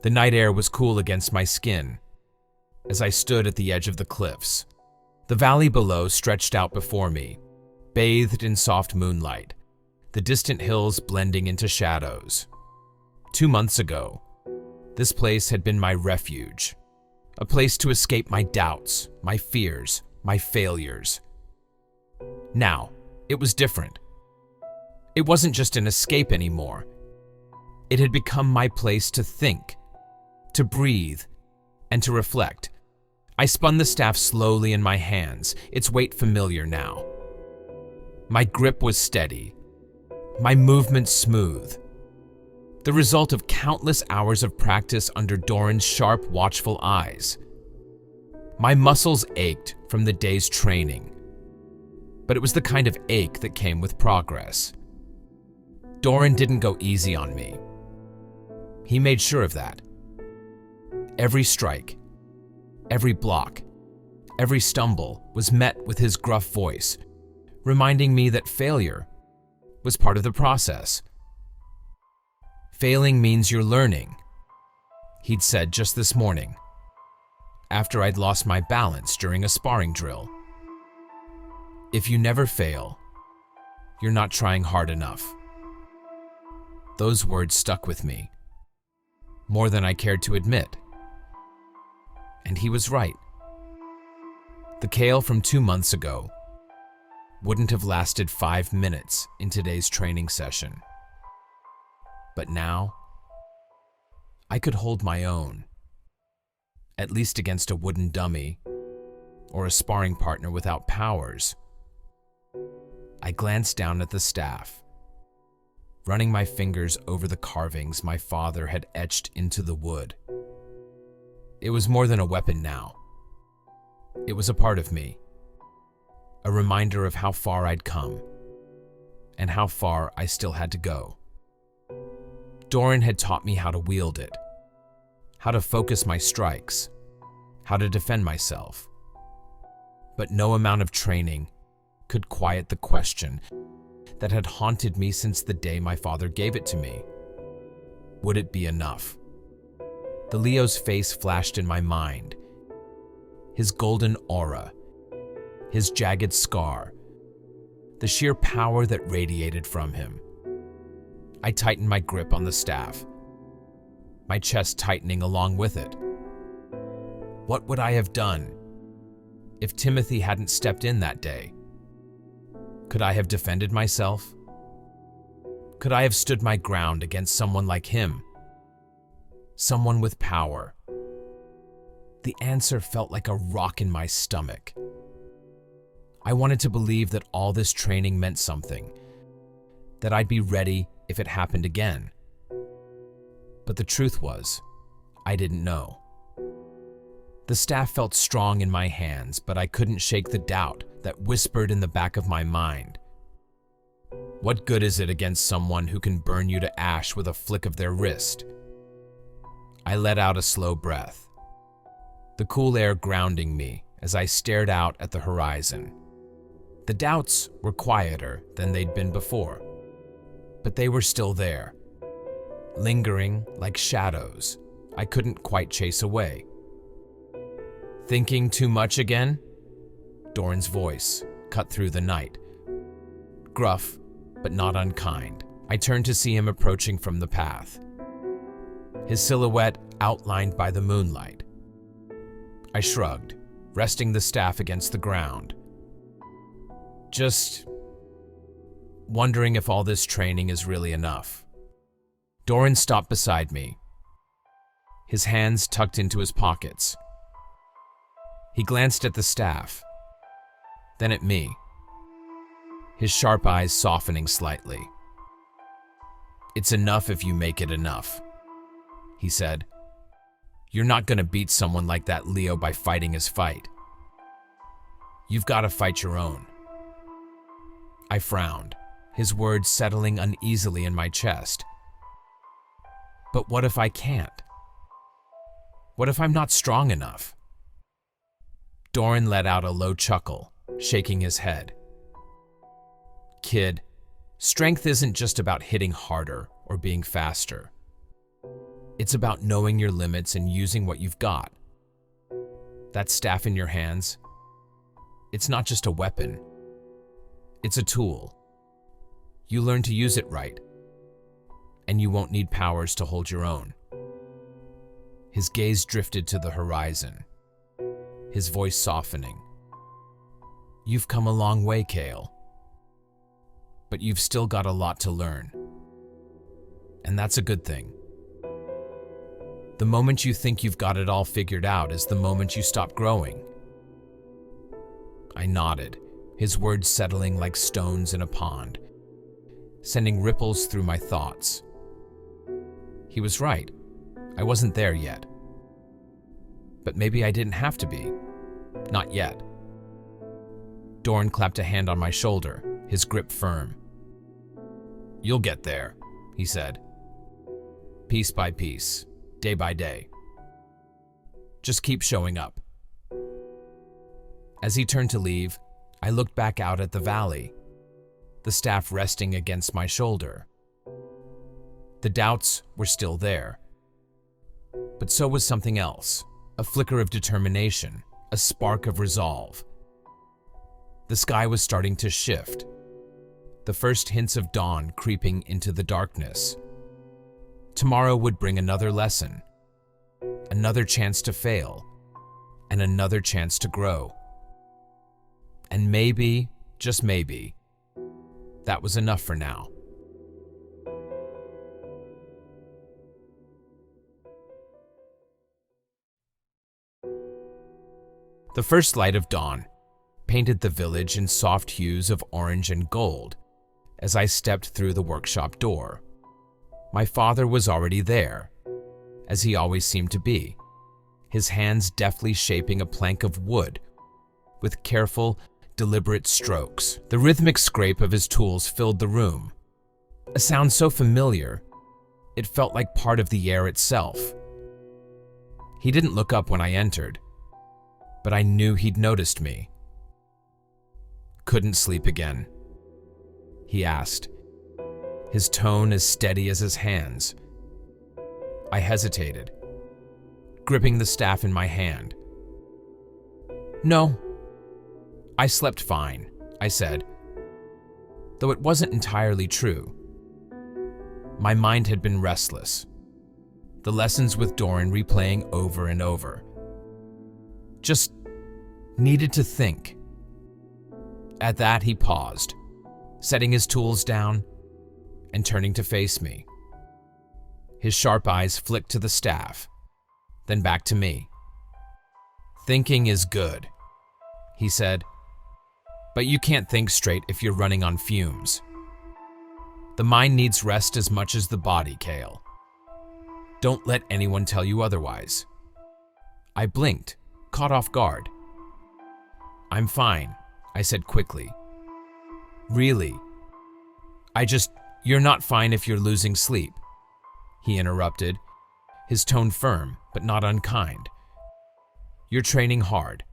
The night air was cool against my skin as I stood at the edge of the cliffs. The valley below stretched out before me, bathed in soft moonlight, the distant hills blending into shadows. 2 months ago, this place had been my refuge, a place to escape my doubts, my fears, my failures. Now, it was different. It wasn't just an escape anymore. It had become my place to think, to breathe, and to reflect. I spun the staff slowly in my hands, its weight familiar now. My grip was steady, my movements smooth, the result of countless hours of practice under Doran's sharp, watchful eyes. My muscles ached from the day's training, but it was the kind of ache that came with progress. Doran didn't go easy on me. He made sure of that. Every strike, every block, every stumble was met with his gruff voice, reminding me that failure was part of the process. Failing means you're learning, he'd said just this morning, after I'd lost my balance during a sparring drill. If you never fail, you're not trying hard enough. Those words stuck with me, more than I cared to admit. And he was right. The Kael from 2 months ago wouldn't have lasted 5 minutes in today's training session. But now, I could hold my own, at least against a wooden dummy or a sparring partner without powers. I glanced down at the staff, running my fingers over the carvings my father had etched into the wood. It was more than a weapon now. It was a part of me, a reminder of how far I'd come and how far I still had to go. Doran had taught me how to wield it, how to focus my strikes, how to defend myself. But no amount of training could quiet the question that had haunted me since the day my father gave it to me. Would it be enough? The Leo's face flashed in my mind, his golden aura, his jagged scar, the sheer power that radiated from him. I tightened my grip on the staff, my chest tightening along with it. What would I have done if Timothy hadn't stepped in that day? Could I have defended myself? Could I have stood my ground against someone like him? Someone with power? The answer felt like a rock in my stomach. I wanted to believe that all this training meant something, that I'd be ready if it happened again. But the truth was, I didn't know. The staff felt strong in my hands, but I couldn't shake the doubt that whispered in the back of my mind. What good is it against someone who can burn you to ash with a flick of their wrist? I let out a slow breath, the cool air grounding me as I stared out at the horizon. The doubts were quieter than they'd been before, but they were still there, lingering like shadows I couldn't quite chase away. Thinking too much again? Doran's voice cut through the night. Gruff, but not unkind. I turned to see him approaching from the path, his silhouette outlined by the moonlight. I shrugged, resting the staff against the ground. Just wondering if all this training is really enough. Doran stopped beside me, his hands tucked into his pockets. He glanced at the staff, then at me, his sharp eyes softening slightly. "It's enough if you make it enough," he said. "You're not going to beat someone like that Leo by fighting his fight. You've got to fight your own." I frowned, his words settling uneasily in my chest. But what if I can't? What if I'm not strong enough? Doran let out a low chuckle, shaking his head. "Kid, strength isn't just about hitting harder or being faster. It's about knowing your limits and using what you've got. That staff in your hands, it's not just a weapon. It's a tool. You learn to use it right, and you won't need powers to hold your own. His gaze drifted to the horizon, his voice softening. You've come a long way, Kael, but you've still got a lot to learn. And that's a good thing. The moment you think you've got it all figured out is the moment you stop growing. I nodded, his words settling like stones in a pond, sending ripples through my thoughts. He was right. I wasn't there yet. But maybe I didn't have to be. Not yet. Doran clapped a hand on my shoulder, his grip firm. You'll get there, he said. Piece by piece, day by day. Just keep showing up. As he turned to leave, I looked back out at the valley, the staff resting against my shoulder. The doubts were still there. But so was something else, a flicker of determination, a spark of resolve. The sky was starting to shift, the first hints of dawn creeping into the darkness. Tomorrow would bring another lesson, another chance to fail, and another chance to grow. And maybe, just maybe, that was enough for now. The first light of dawn painted the village in soft hues of orange and gold as I stepped through the workshop door. My father was already there, as he always seemed to be, his hands deftly shaping a plank of wood with careful, deliberate strokes. The rhythmic scrape of his tools filled the room, a sound so familiar, it felt like part of the air itself. He didn't look up when I entered, but I knew he'd noticed me. Couldn't sleep again? He asked, his tone as steady as his hands. I hesitated, gripping the staff in my hand. No, I slept fine, I said, though it wasn't entirely true. My mind had been restless, the lessons with Doran replaying over and over. Just needed to think. At that, he paused, setting his tools down and turning to face me. His sharp eyes flicked to the staff, then back to me. Thinking is good, he said, but you can't think straight if you're running on fumes. The mind needs rest as much as the body, Kael. Don't let anyone tell you otherwise. I blinked, caught off guard. I'm fine, I said quickly. Really? You're not fine if you're losing sleep, he interrupted, his tone firm but not unkind. You're training hard,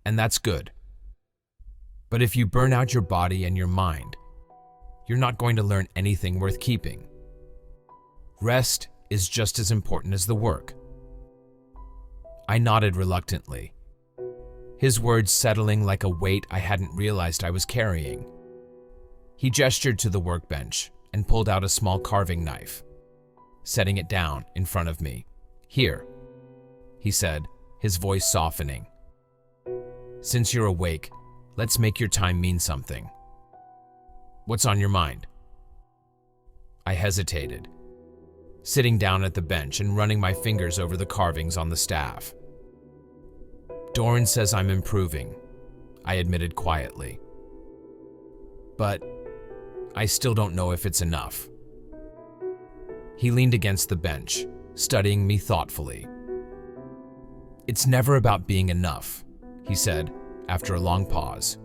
and that's good. But if you burn out your body and your mind, you're not going to learn anything worth keeping. Rest is just as important as the work. I nodded reluctantly, his words settling like a weight I hadn't realized I was carrying. He gestured to the workbench and pulled out a small carving knife, setting it down in front of me. Here, he said, his voice softening. Since you're awake, let's make your time mean something. What's on your mind? I hesitated, sitting down at the bench and running my fingers over the carvings on the staff. Doran says I'm improving, I admitted quietly. But I still don't know if it's enough. He leaned against the bench, studying me thoughtfully. It's never about being enough, he said after a long pause.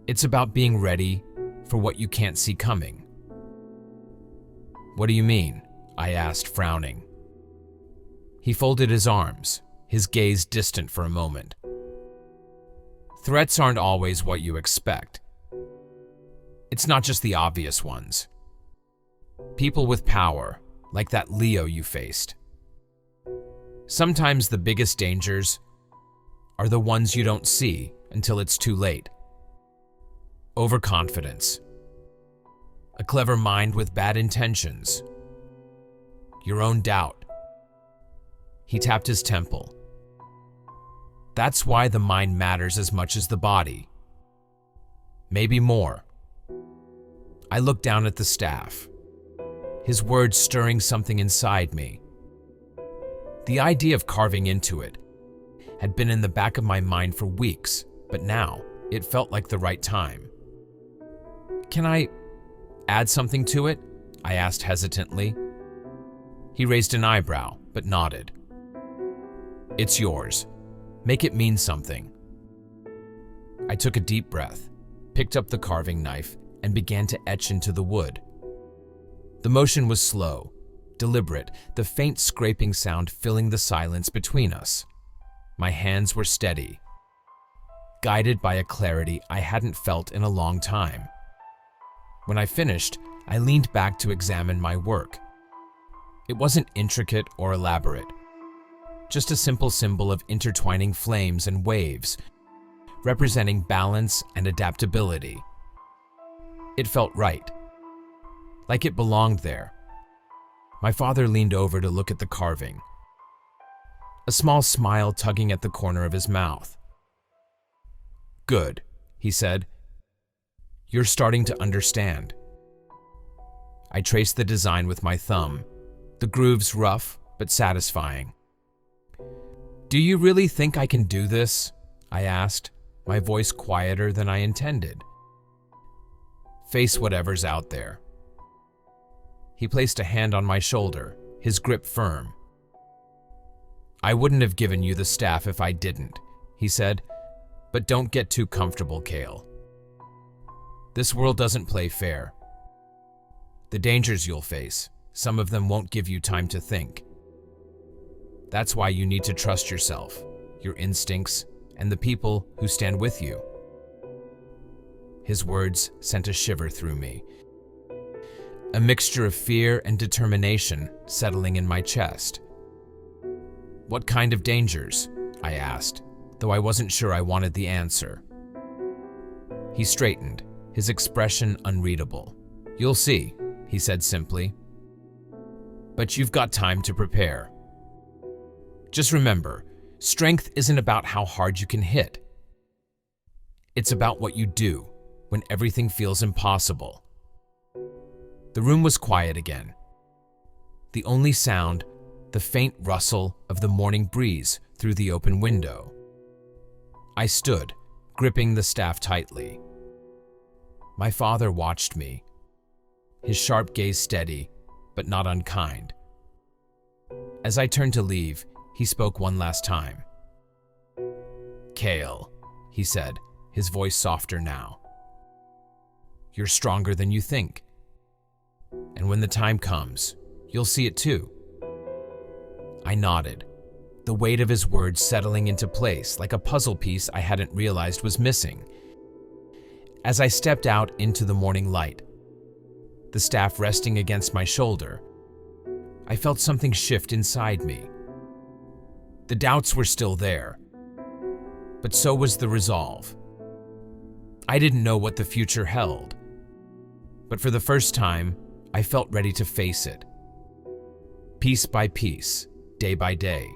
It's about being ready for what you can't see coming. What do you mean? I asked, frowning. He folded his arms, his gaze distant for a moment. Threats aren't always what you expect. It's not just the obvious ones. People with power, like that Leo you faced. Sometimes the biggest dangers are the ones you don't see until it's too late. Overconfidence, a clever mind with bad intentions, your own doubt. He tapped his temple. That's why the mind matters as much as the body. Maybe more. I looked down at the staff, his words stirring something inside me. The idea of carving into it had been in the back of my mind for weeks, but now it felt like the right time. "Can I add something to it?" I asked hesitantly. He raised an eyebrow, but nodded. "It's yours. Make it mean something." I took a deep breath, picked up the carving knife, and began to etch into the wood. The motion was slow, deliberate, the faint scraping sound filling the silence between us. My hands were steady, guided by a clarity I hadn't felt in a long time. When I finished, I leaned back to examine my work. It wasn't intricate or elaborate, just a simple symbol of intertwining flames and waves, representing balance and adaptability. It felt right, like it belonged there. My father leaned over to look at the carving, a small smile tugging at the corner of his mouth. "Good," he said. "You're starting to understand." I traced the design with my thumb, the grooves rough but satisfying. "Do you really think I can do this?" I asked, my voice quieter than I intended. "Face whatever's out there." He placed a hand on my shoulder, his grip firm. "I wouldn't have given you the staff if I didn't," he said, "but don't get too comfortable, Kael. This world doesn't play fair. The dangers you'll face, some of them won't give you time to think. That's why you need to trust yourself, your instincts, and the people who stand with you." His words sent a shiver through me, a mixture of fear and determination settling in my chest. "What kind of dangers?" I asked, though I wasn't sure I wanted the answer. He straightened, his expression unreadable. "You'll see," he said simply. "But you've got time to prepare. Just remember, strength isn't about how hard you can hit. It's about what you do when everything feels impossible." The room was quiet again. The only sound, the faint rustle of the morning breeze through the open window. I stood, gripping the staff tightly. My father watched me, his sharp gaze steady, but not unkind. As I turned to leave, he spoke one last time. "Kael," he said, his voice softer now. "You're stronger than you think. And when the time comes, you'll see it too." I nodded, the weight of his words settling into place like a puzzle piece I hadn't realized was missing. As I stepped out into the morning light, the staff resting against my shoulder, I felt something shift inside me. The doubts were still there, but so was the resolve. I didn't know what the future held, but for the first time, I felt ready to face it. Piece by piece, day by day.